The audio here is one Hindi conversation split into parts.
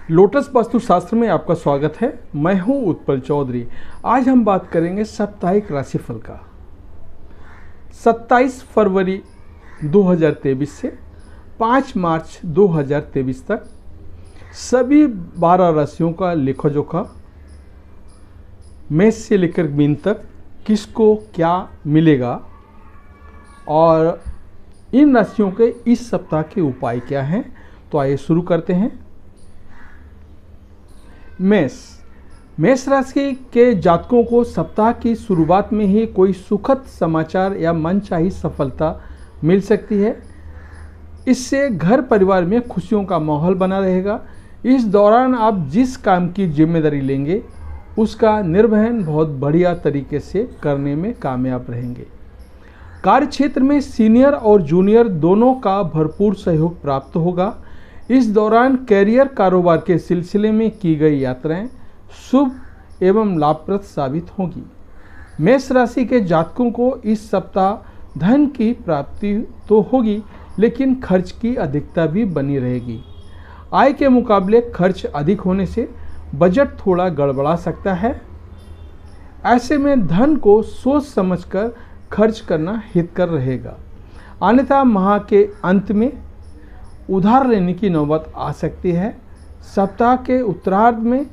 लोटस वास्तुशास्त्र में आपका स्वागत है। मैं हूं उत्पल चौधरी। आज हम बात करेंगे साप्ताहिक राशिफल का 27 फरवरी 2023 से 5 मार्च 2023 तक सभी 12 राशियों का लेखा जोखा, मेष से लेकर मीन तक किसको क्या मिलेगा और इन राशियों के इस सप्ताह के उपाय क्या हैं। तो आइए शुरू करते हैं। मेष राशि के जातकों को सप्ताह की शुरुआत में ही कोई सुखद समाचार या मनचाही सफलता मिल सकती है। इससे घर परिवार में खुशियों का माहौल बना रहेगा। इस दौरान आप जिस काम की जिम्मेदारी लेंगे उसका निर्वहन बहुत बढ़िया तरीके से करने में कामयाब रहेंगे। कार्य क्षेत्र में सीनियर और जूनियर दोनों का भरपूर सहयोग प्राप्त होगा। इस दौरान कैरियर कारोबार के सिलसिले में की गई यात्राएं शुभ एवं लाभप्रद साबित होंगी। मेष राशि के जातकों को इस सप्ताह धन की प्राप्ति तो होगी, लेकिन खर्च की अधिकता भी बनी रहेगी। आय के मुकाबले खर्च अधिक होने से बजट थोड़ा गड़बड़ा सकता है। ऐसे में धन को सोच समझकर खर्च करना हितकर रहेगा, अन्यथा माह के अंत में उधार लेने की नौबत आ सकती है। सप्ताह के उत्तरार्ध में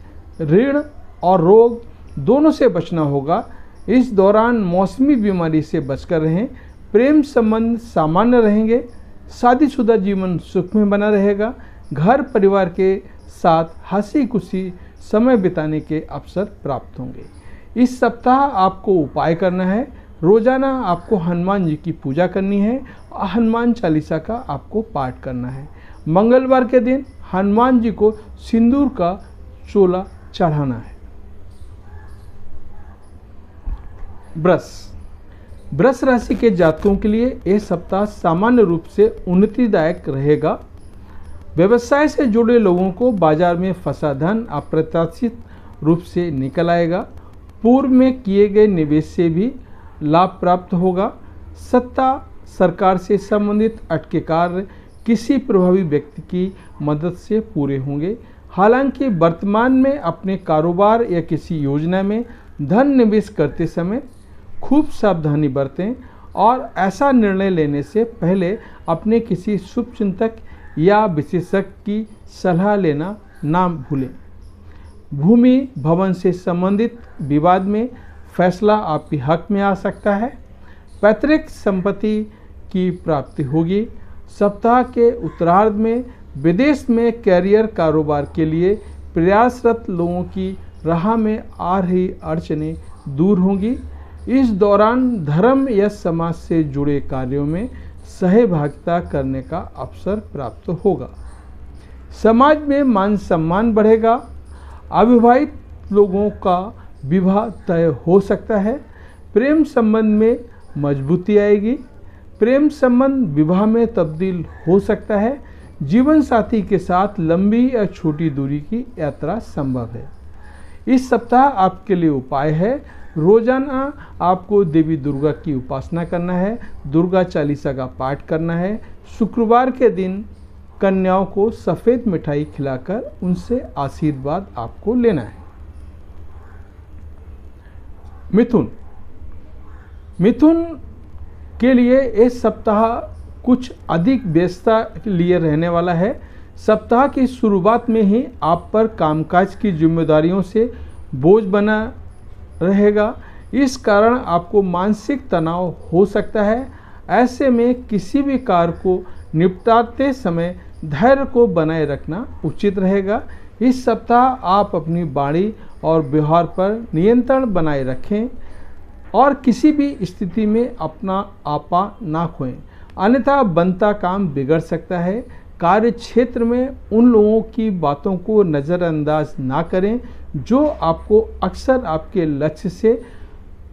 ऋण और रोग दोनों से बचना होगा। इस दौरान मौसमी बीमारी से बचकर रहें। प्रेम संबंध सामान्य रहेंगे। शादीशुदा जीवन सुख में बना रहेगा। घर परिवार के साथ हंसी खुशी समय बिताने के अवसर प्राप्त होंगे। इस सप्ताह आपको उपाय करना है। रोजाना आपको हनुमान जी की पूजा करनी है। हनुमान चालीसा का आपको पाठ करना है। मंगलवार के दिन हनुमान जी को सिंदूर का चोला चढ़ाना है। वृष राशि के जातकों के लिए यह सप्ताह सामान्य रूप से उन्नतिदायक रहेगा। व्यवसाय से जुड़े लोगों को बाजार में फंसा धन अप्रत्याशित रूप से निकल आएगा। पूर्व में किए गए निवेश से भी लाभ प्राप्त होगा। सत्ता सरकार से संबंधित अटके कार्य किसी प्रभावी व्यक्ति की मदद से पूरे होंगे। हालांकि वर्तमान में अपने कारोबार या किसी योजना में धन निवेश करते समय खूब सावधानी बरतें और ऐसा निर्णय लेने से पहले अपने किसी शुभचिंतक या विशेषज्ञ की सलाह लेना ना भूलें। भूमि भवन से संबंधित विवाद में फैसला आपके हक में आ सकता है। पैतृक संपत्ति की प्राप्ति होगी। सप्ताह के उत्तरार्ध में विदेश में कैरियर कारोबार के लिए प्रयासरत लोगों की राह में आ रही अड़चनें दूर होंगी। इस दौरान धर्म या समाज से जुड़े कार्यों में सहभागिता करने का अवसर प्राप्त होगा। समाज में मान सम्मान बढ़ेगा। अविवाहित लोगों का विवाह तय हो सकता है। प्रेम संबंध में मजबूती आएगी। प्रेम संबंध विवाह में तब्दील हो सकता है। जीवन साथी के साथ लंबी या छोटी दूरी की यात्रा संभव है। इस सप्ताह आपके लिए उपाय है। रोजाना आपको देवी दुर्गा की उपासना करना है। दुर्गा चालीसा का पाठ करना है। शुक्रवार के दिन कन्याओं को सफ़ेद मिठाई खिलाकर उनसे आशीर्वाद आपको लेना है। मिथुन के लिए इस सप्ताह कुछ अधिक व्यस्तता के लिए रहने वाला है। सप्ताह की शुरुआत में ही आप पर कामकाज की जिम्मेदारियों से बोझ बना रहेगा। इस कारण आपको मानसिक तनाव हो सकता है। ऐसे में किसी भी कार्य को निपटाते समय धैर्य को बनाए रखना उचित रहेगा। इस सप्ताह आप अपनी वाणी और व्यवहार पर नियंत्रण बनाए रखें और किसी भी स्थिति में अपना आपा ना खोएं, अन्यथा बनता काम बिगड़ सकता है। कार्य क्षेत्र में उन लोगों की बातों को नज़रअंदाज ना करें जो आपको अक्सर आपके लक्ष्य से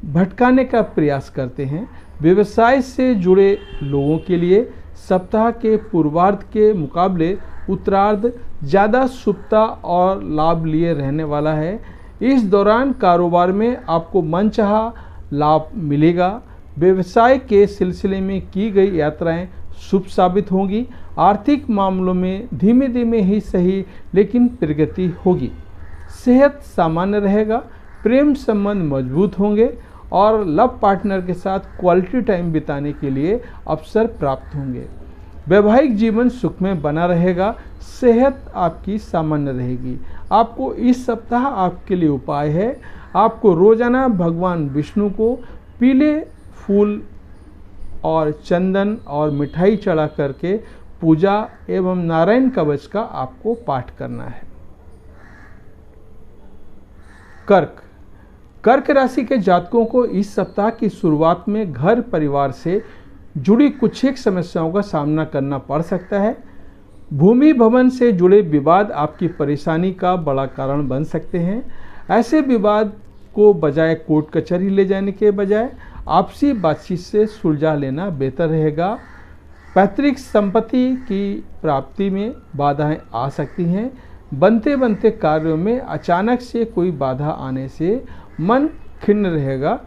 भटकाने का प्रयास करते हैं। व्यवसाय से जुड़े लोगों के लिए सप्ताह के पूर्वार्ध के मुकाबले उत्तरार्ध ज़्यादा शुभता और लाभ लिए रहने वाला है। इस दौरान कारोबार में आपको मनचाहा लाभ मिलेगा। व्यवसाय के सिलसिले में की गई यात्राएं शुभ साबित होंगी। आर्थिक मामलों में धीमे धीमे ही सही लेकिन प्रगति होगी। सेहत सामान्य रहेगा, प्रेम संबंध मजबूत होंगे और लव पार्टनर के साथ क्वालिटी टाइम बिताने के लिए अवसर प्राप्त होंगे। वैवाहिक जीवन सुखमय बना रहेगा, सेहत आपकी सामान्य रहेगी। आपको इस सप्ताह आपके लिए उपाय है, आपको रोजाना भगवान विष्णु को पीले फूल और चंदन और मिठाई चढ़ा करके पूजा एवं नारायण कवच का आपको पाठ करना है। कर्क राशि के जातकों को इस सप्ताह की शुरुआत में घर परिवार से जुड़ी कुछ एक समस्याओं का सामना करना पड़ सकता है। भूमि भवन से जुड़े विवाद आपकी परेशानी का बड़ा कारण बन सकते हैं। ऐसे विवाद को बजाय कोर्ट कचहरी ले जाने के बजाय आपसी बातचीत से सुलझा लेना बेहतर रहेगा। पैतृक संपत्ति की प्राप्ति में बाधाएं आ सकती हैं। बनते बनते कार्यों में अचानक से कोई बाधा आने से मन खिन्न रहेगा।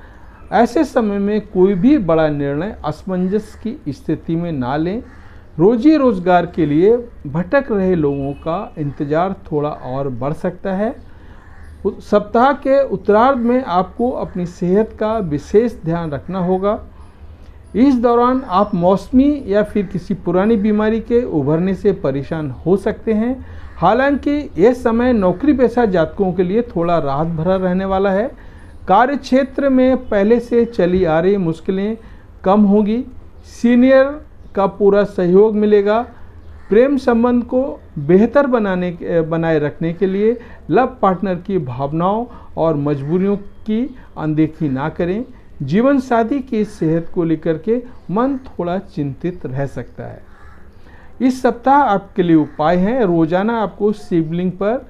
ऐसे समय में कोई भी बड़ा निर्णय असमंजस की स्थिति में ना लें। रोजी रोजगार के लिए भटक रहे लोगों का इंतजार थोड़ा और बढ़ सकता है। सप्ताह के उत्तरार्ध में आपको अपनी सेहत का विशेष ध्यान रखना होगा। इस दौरान आप मौसमी या फिर किसी पुरानी बीमारी के उभरने से परेशान हो सकते हैं। हालांकि यह समय नौकरी पेशा जातकों के लिए थोड़ा राहत भरा रहने वाला है। कार्य क्षेत्र में पहले से चली आ रही मुश्किलें कम होगी। सीनियर का पूरा सहयोग मिलेगा। प्रेम संबंध को बेहतर बनाए रखने के लिए लव पार्टनर की भावनाओं और मजबूरियों की अनदेखी ना करें। जीवन साथी की सेहत को लेकर के मन थोड़ा चिंतित रह सकता है। इस सप्ताह आपके लिए उपाय हैं, रोजाना आपको शिवलिंग पर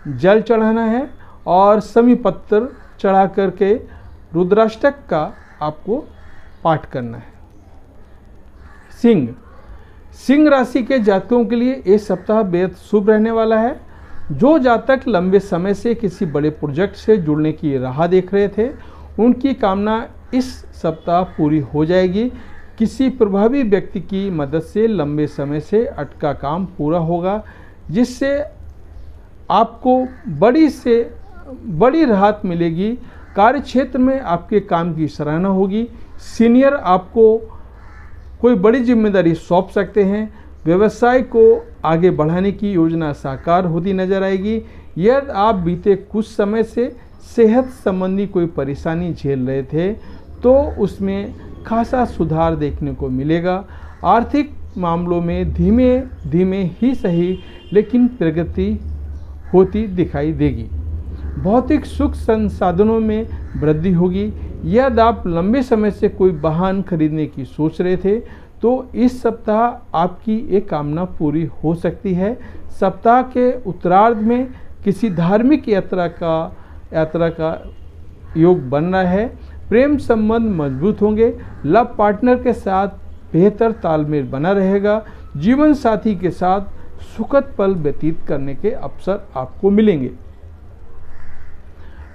जल चढ़ाना है और समी पत्थर चढ़ा करके रुद्राष्टक का आपको पाठ करना है। सिंह राशि के जातकों के लिए ये सप्ताह बेहद शुभ रहने वाला है। जो जातक लंबे समय से किसी बड़े प्रोजेक्ट से जुड़ने की राह देख रहे थे, उनकी कामना इस सप्ताह पूरी हो जाएगी। किसी प्रभावी व्यक्ति की मदद से लंबे समय से अटका काम पूरा होगा, जिससे आपको बड़ी राहत मिलेगी। कार्य क्षेत्र में आपके काम की सराहना होगी। सीनियर आपको कोई बड़ी जिम्मेदारी सौंप सकते हैं। व्यवसाय को आगे बढ़ाने की योजना साकार होती नजर आएगी। यदि आप बीते कुछ समय से सेहत संबंधी कोई परेशानी झेल रहे थे तो उसमें खासा सुधार देखने को मिलेगा। आर्थिक मामलों में धीमे धीमे ही सही लेकिन प्रगति होती दिखाई देगी। भौतिक सुख संसाधनों में वृद्धि होगी। यदि आप लंबे समय से कोई वाहन खरीदने की सोच रहे थे तो इस सप्ताह आपकी एक कामना पूरी हो सकती है। सप्ताह के उत्तरार्ध में किसी धार्मिक यात्रा का योग बन रहा है। प्रेम संबंध मजबूत होंगे। लव पार्टनर के साथ बेहतर तालमेल बना रहेगा। जीवन साथी के साथ सुखद पल व्यतीत करने के अवसर आपको मिलेंगे।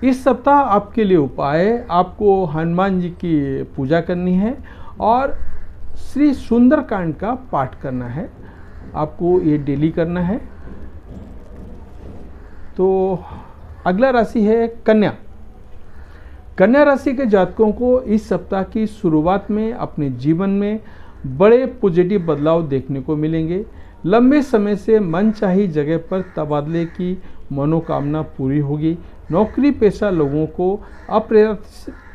इस सप्ताह आपके लिए उपाय है, आपको हनुमान जी की पूजा करनी है और श्री सुंदरकांड का पाठ करना है। आपको ये डेली करना है। तो अगला राशि है कन्या राशि के जातकों को इस सप्ताह की शुरुआत में अपने जीवन में बड़े पॉजिटिव बदलाव देखने को मिलेंगे। लंबे समय से मनचाही जगह पर तबादले की मनोकामना पूरी होगी। नौकरी पेशा लोगों को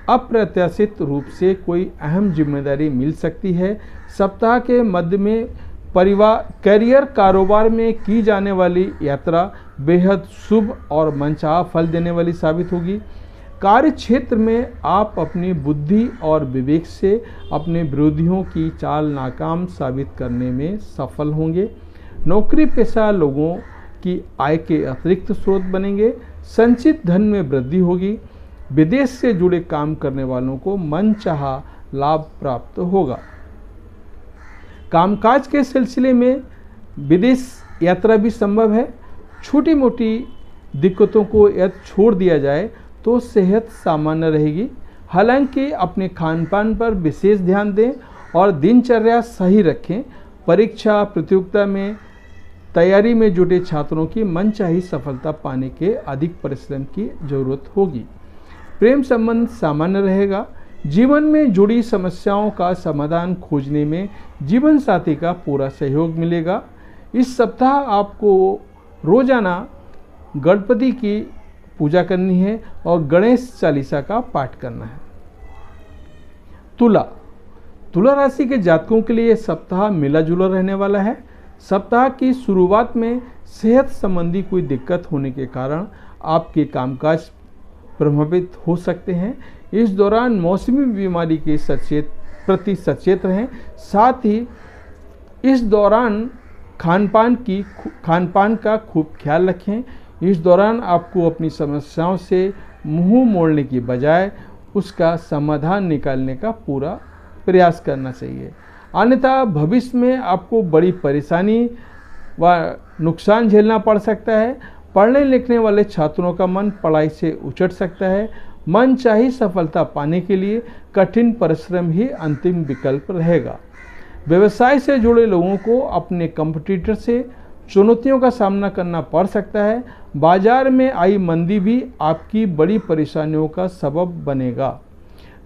अप्रत्याशित रूप से कोई अहम जिम्मेदारी मिल सकती है। सप्ताह के मध्य में करियर कारोबार में की जाने वाली यात्रा बेहद शुभ और मनचाहा फल देने वाली साबित होगी। कार्य क्षेत्र में आप अपनी बुद्धि और विवेक से अपने विरोधियों की चाल नाकाम साबित करने में सफल होंगे। नौकरी पेशा लोगों की आय के अतिरिक्त स्रोत बनेंगे। संचित धन में वृद्धि होगी। विदेश से जुड़े काम करने वालों को मनचाहा लाभ प्राप्त होगा। कामकाज के सिलसिले में विदेश यात्रा भी संभव है। छोटी मोटी दिक्कतों को यदि छोड़ दिया जाए तो सेहत सामान्य रहेगी। हालांकि अपने खान पान पर विशेष ध्यान दें और दिनचर्या सही रखें। परीक्षा प्रतियोगिता में तैयारी में जुटे छात्रों की मनचाही सफलता पाने के अधिक परिश्रम की जरूरत होगी। प्रेम संबंध सामान्य रहेगा। जीवन में जुड़ी समस्याओं का समाधान खोजने में जीवन साथी का पूरा सहयोग मिलेगा। इस सप्ताह आपको रोजाना गणपति की पूजा करनी है और गणेश चालीसा का पाठ करना है। तुला राशि के जातकों के लिए सप्ताह मिला जुला रहने वाला है। सप्ताह की शुरुआत में सेहत संबंधी कोई दिक्कत होने के कारण आपके कामकाज प्रभावित हो सकते हैं। इस दौरान मौसमी बीमारी के प्रति सचेत रहें। साथ ही इस दौरान खानपान का खूब ख्याल रखें। इस दौरान आपको अपनी समस्याओं से मुंह मोड़ने की बजाय उसका समाधान निकालने का पूरा प्रयास करना चाहिए, अन्यथा भविष्य में आपको बड़ी परेशानी व नुकसान झेलना पड़ सकता है। पढ़ने लिखने वाले छात्रों का मन पढ़ाई से उचट सकता है। मनचाही सफलता पाने के लिए कठिन परिश्रम ही अंतिम विकल्प रहेगा। व्यवसाय से जुड़े लोगों को अपने कंपटीटर से चुनौतियों का सामना करना पड़ सकता है। बाजार में आई मंदी भी आपकी बड़ी परेशानियों का सबब बनेगा।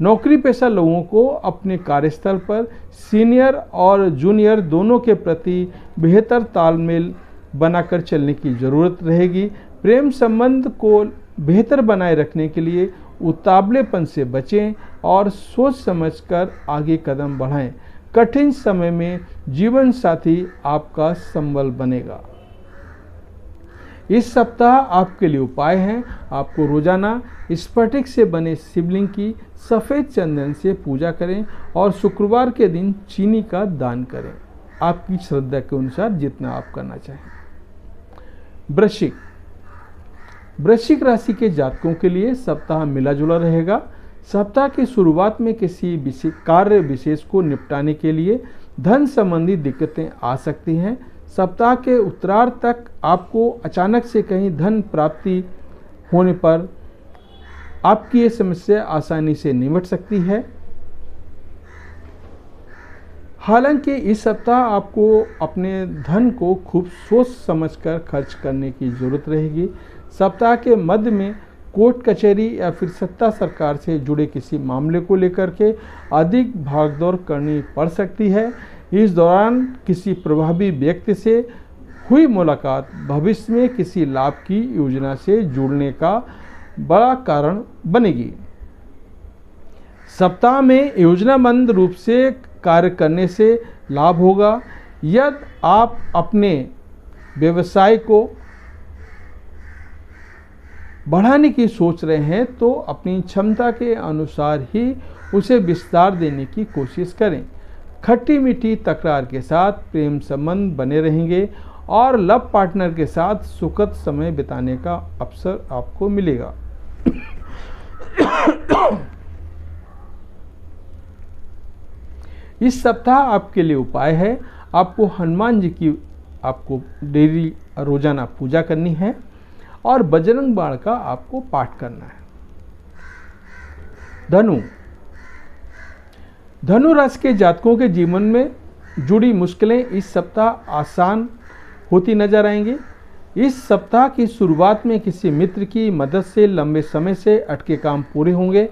नौकरी पेशा लोगों को अपने कार्यस्थल पर सीनियर और जूनियर दोनों के प्रति बेहतर तालमेल बनाकर चलने की जरूरत रहेगी। प्रेम संबंध को बेहतर बनाए रखने के लिए उतावलेपन से बचें और सोच समझकर आगे कदम बढ़ाएं। कठिन समय में जीवन साथी आपका संबल बनेगा। इस सप्ताह आपके लिए उपाय हैं। आपको रोजाना स्फटिक से बने शिवलिंग की सफ़ेद चंदन से पूजा करें और शुक्रवार के दिन चीनी का दान करें, आपकी श्रद्धा के अनुसार जितना आप करना चाहें। वृश्चिक राशि के जातकों के लिए सप्ताह मिला जुला रहेगा। सप्ताह की शुरुआत में किसी कार्य विशेष को निपटाने के लिए धन संबंधी दिक्कतें आ सकती हैं। सप्ताह के उत्तरार्ध तक आपको अचानक से कहीं धन प्राप्ति होने पर आपकी ये समस्या आसानी से निपट सकती है। हालांकि इस सप्ताह आपको अपने धन को खूब सोच समझकर खर्च करने की जरूरत रहेगी। सप्ताह के मध्य में कोर्ट कचहरी या फिर सत्ता सरकार से जुड़े किसी मामले को लेकर के अधिक भागदौड़ करनी पड़ सकती है। इस दौरान किसी प्रभावी व्यक्ति से हुई मुलाकात भविष्य में किसी लाभ की योजना से जुड़ने का बड़ा कारण बनेगी। सप्ताह में योजनाबद्ध रूप से कार्य करने से लाभ होगा। यदि आप अपने व्यवसाय को बढ़ाने की सोच रहे हैं तो अपनी क्षमता के अनुसार ही उसे विस्तार देने की कोशिश करें। खट्टी मीठी तकरार के साथ प्रेम संबंध बने रहेंगे और लव पार्टनर के साथ सुखद समय बिताने का अवसर आपको मिलेगा। इस सप्ताह आपके लिए उपाय है। आपको हनुमान जी की डेली रोजाना पूजा करनी है और बजरंग बाण का आपको पाठ करना है। धनु राशि के जातकों के जीवन में जुड़ी मुश्किलें इस सप्ताह आसान होती नजर आएंगी। इस सप्ताह की शुरुआत में किसी मित्र की मदद से लंबे समय से अटके काम पूरे होंगे।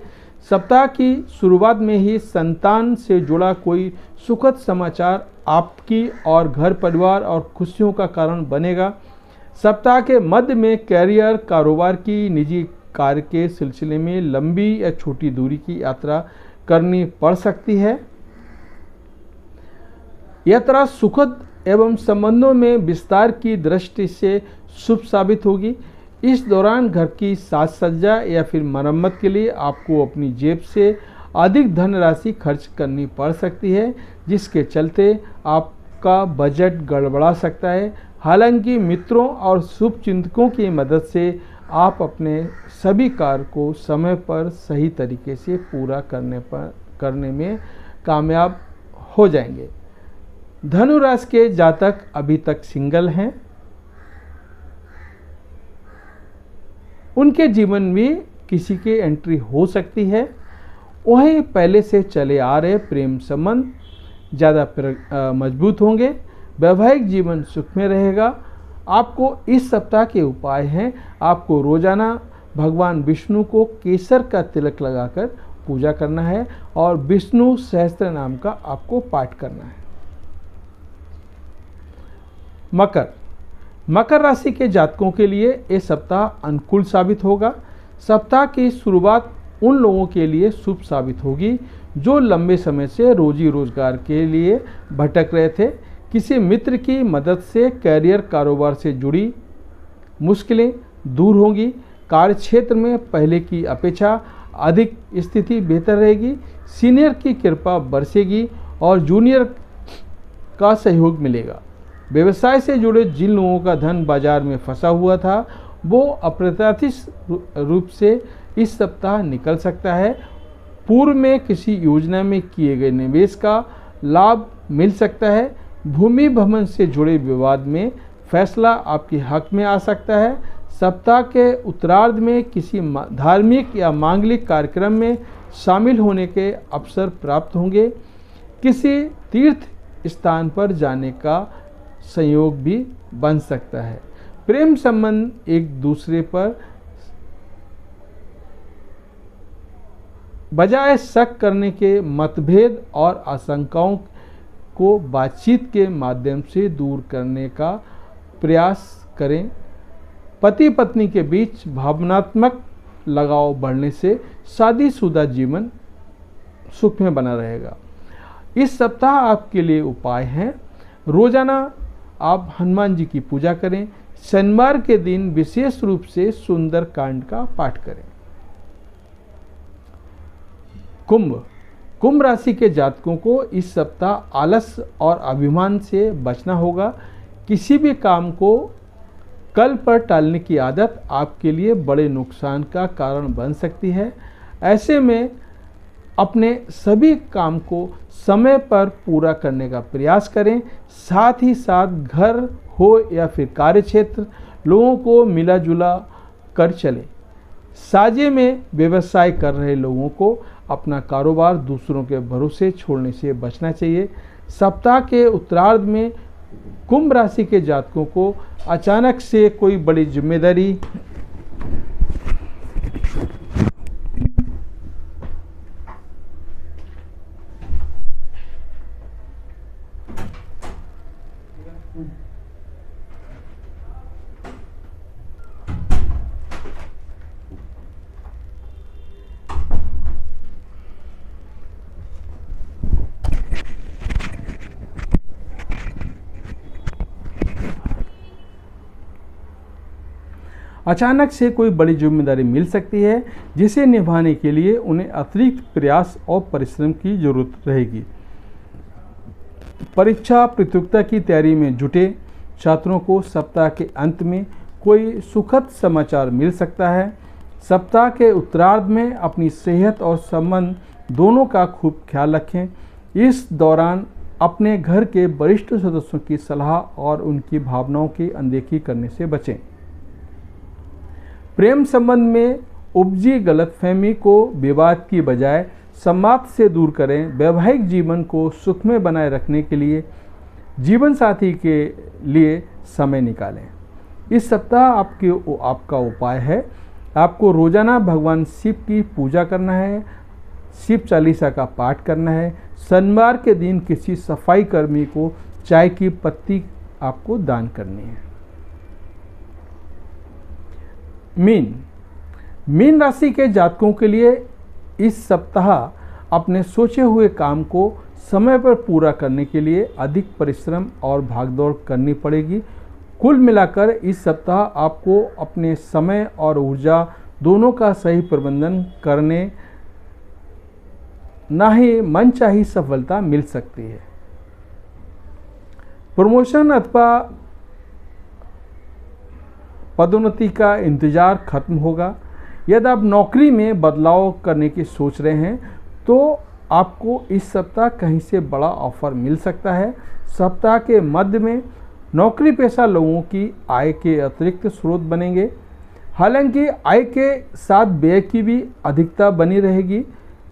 सप्ताह की शुरुआत में ही संतान से जुड़ा कोई सुखद समाचार आपकी और घर परिवार और खुशियों का कारण बनेगा। सप्ताह के मध्य में कैरियर, कारोबार की निजी कार्य के सिलसिले में लंबी या छोटी दूरी की यात्रा करनी पड़ सकती है। यात्रा सुखद एवं संबंधों में विस्तार की दृष्टि से शुभ साबित होगी। इस दौरान घर की साज सज्जा या फिर मरम्मत के लिए आपको अपनी जेब से अधिक धनराशि खर्च करनी पड़ सकती है, जिसके चलते आपका बजट गड़बड़ा सकता है। हालांकि मित्रों और शुभ चिंतकों की मदद से आप अपने सभी कार्य को समय पर सही तरीके से पूरा करने में कामयाब हो जाएंगे। धनु राशि के जातक अभी तक सिंगल हैं, उनके जीवन में किसी की एंट्री हो सकती है। वहीं पहले से चले आ रहे प्रेम संबंध ज़्यादा मजबूत होंगे। वैवाहिक जीवन सुख में रहेगा। आपको इस सप्ताह के उपाय हैं, आपको रोजाना भगवान विष्णु को केसर का तिलक लगाकर पूजा करना है और विष्णु सहस्त्र नाम का आपको पाठ करना है। मकर राशि के जातकों के लिए ये सप्ताह अनुकूल साबित होगा। सप्ताह की शुरुआत उन लोगों के लिए शुभ साबित होगी जो लंबे समय से रोजी रोजगार के लिए भटक रहे थे। किसी मित्र की मदद से कैरियर कारोबार से जुड़ी मुश्किलें दूर होंगी। कार्य क्षेत्र में पहले की अपेक्षा अधिक स्थिति बेहतर रहेगी। सीनियर की कृपा बरसेगी और जूनियर का सहयोग मिलेगा। व्यवसाय से जुड़े जिन लोगों का धन बाजार में फंसा हुआ था वो अप्रत्याशित रूप से इस सप्ताह निकल सकता है। पूर्व में किसी योजना में किए गए निवेश का लाभ मिल सकता है। भूमि भवन से जुड़े विवाद में फैसला आपके हक में आ सकता है। सप्ताह के उत्तरार्ध में किसी धार्मिक या मांगलिक कार्यक्रम में शामिल होने के अवसर प्राप्त होंगे। किसी तीर्थ स्थान पर जाने का संयोग भी बन सकता है। प्रेम संबंध एक दूसरे पर बजाय शक करने के मतभेद और आशंकाओं को बातचीत के माध्यम से दूर करने का प्रयास करें। पति पत्नी के बीच भावनात्मक लगाव बढ़ने से शादीशुदा जीवन सुख में बना रहेगा। इस सप्ताह आपके लिए उपाय हैं, रोजाना आप हनुमान जी की पूजा करें। शनिवार के दिन विशेष रूप से सुंदर कांड का पाठ करें। कुंभ राशि के जातकों को इस सप्ताह आलस और अभिमान से बचना होगा। किसी भी काम को कल पर टालने की आदत आपके लिए बड़े नुकसान का कारण बन सकती है। ऐसे में अपने सभी काम को समय पर पूरा करने का प्रयास करें। साथ ही साथ घर हो या फिर कार्यक्षेत्र लोगों को मिला जुला कर चलें। साझे में व्यवसाय कर रहे लोगों को अपना कारोबार दूसरों के भरोसे छोड़ने से बचना चाहिए। सप्ताह के उत्तरार्ध में कुंभ राशि के जातकों को अचानक से कोई बड़ी जिम्मेदारी मिल सकती है जिसे निभाने के लिए उन्हें अतिरिक्त प्रयास और परिश्रम की जरूरत रहेगी। परीक्षा प्रतियोगिता की तैयारी में जुटे छात्रों को सप्ताह के अंत में कोई सुखद समाचार मिल सकता है। सप्ताह के उत्तरार्ध में अपनी सेहत और संबंध दोनों का खूब ख्याल रखें। इस दौरान अपने घर के वरिष्ठ सदस्यों की सलाह और उनकी भावनाओं की अनदेखी करने से बचें। प्रेम संबंध में उपजी गलतफहमी को विवाद की बजाय संवाद से दूर करें। वैवाहिक जीवन को सुख में बनाए रखने के लिए जीवन साथी के लिए समय निकालें। इस सप्ताह आपका उपाय है, आपको रोजाना भगवान शिव की पूजा करना है, शिव चालीसा का पाठ करना है। शनिवार के दिन किसी सफाई कर्मी को चाय की पत्ती आपको दान करनी है। मीन राशि के जातकों के लिए इस सप्ताह अपने सोचे हुए काम को समय पर पूरा करने के लिए अधिक परिश्रम और भागदौड़ करनी पड़ेगी। कुल मिलाकर इस सप्ताह आपको अपने समय और ऊर्जा दोनों का सही प्रबंधन करने ना ही मनचाही सफलता मिल सकती है। प्रमोशन अथवा पदोन्नति का इंतजार खत्म होगा। यदि आप नौकरी में बदलाव करने की सोच रहे हैं तो आपको इस सप्ताह कहीं से बड़ा ऑफर मिल सकता है। सप्ताह के मध्य में नौकरी पेशा लोगों की आय के अतिरिक्त स्रोत बनेंगे। हालांकि आय के साथ व्यय की भी अधिकता बनी रहेगी।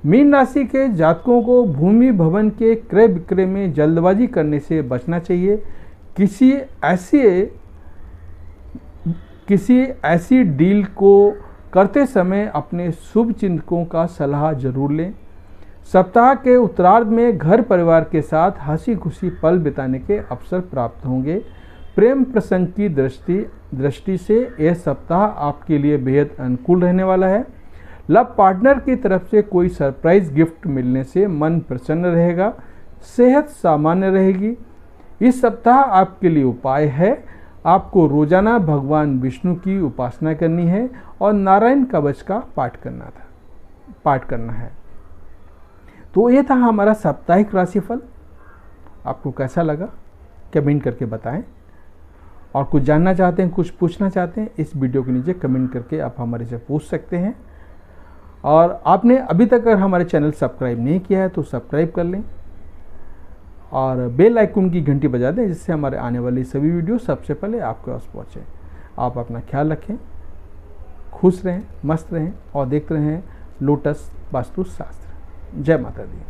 मीन राशि के जातकों को भूमि भवन के क्रय विक्रय में जल्दबाजी करने से बचना चाहिए। किसी ऐसी डील को करते समय अपने शुभ चिंतकों का सलाह जरूर लें। सप्ताह के उत्तरार्ध में घर परिवार के साथ हंसी खुशी पल बिताने के अवसर प्राप्त होंगे। प्रेम प्रसंग की दृष्टि से यह सप्ताह आपके लिए बेहद अनुकूल रहने वाला है। लव पार्टनर की तरफ से कोई सरप्राइज गिफ्ट मिलने से मन प्रसन्न रहेगा। सेहत सामान्य रहेगी। इस सप्ताह आपके लिए उपाय है, आपको रोजाना भगवान विष्णु की उपासना करनी है और नारायण कवच का पाठ करना है। तो ये था हमारा साप्ताहिक राशिफल। आपको कैसा लगा कमेंट करके बताएं, और कुछ जानना चाहते हैं, कुछ पूछना चाहते हैं, इस वीडियो के नीचे कमेंट करके आप हमारे से पूछ सकते हैं। और आपने अभी तक अगर हमारे चैनल सब्सक्राइब नहीं किया है तो सब्सक्राइब कर लें और बेल आइकन की घंटी बजा दें, जिससे हमारे आने वाली सभी वीडियो सबसे पहले आपके पास पहुँचे। आप अपना ख्याल रखें, खुश रहें, मस्त रहें और देखते रहें लोटस वास्तु शास्त्र। जय माता दी।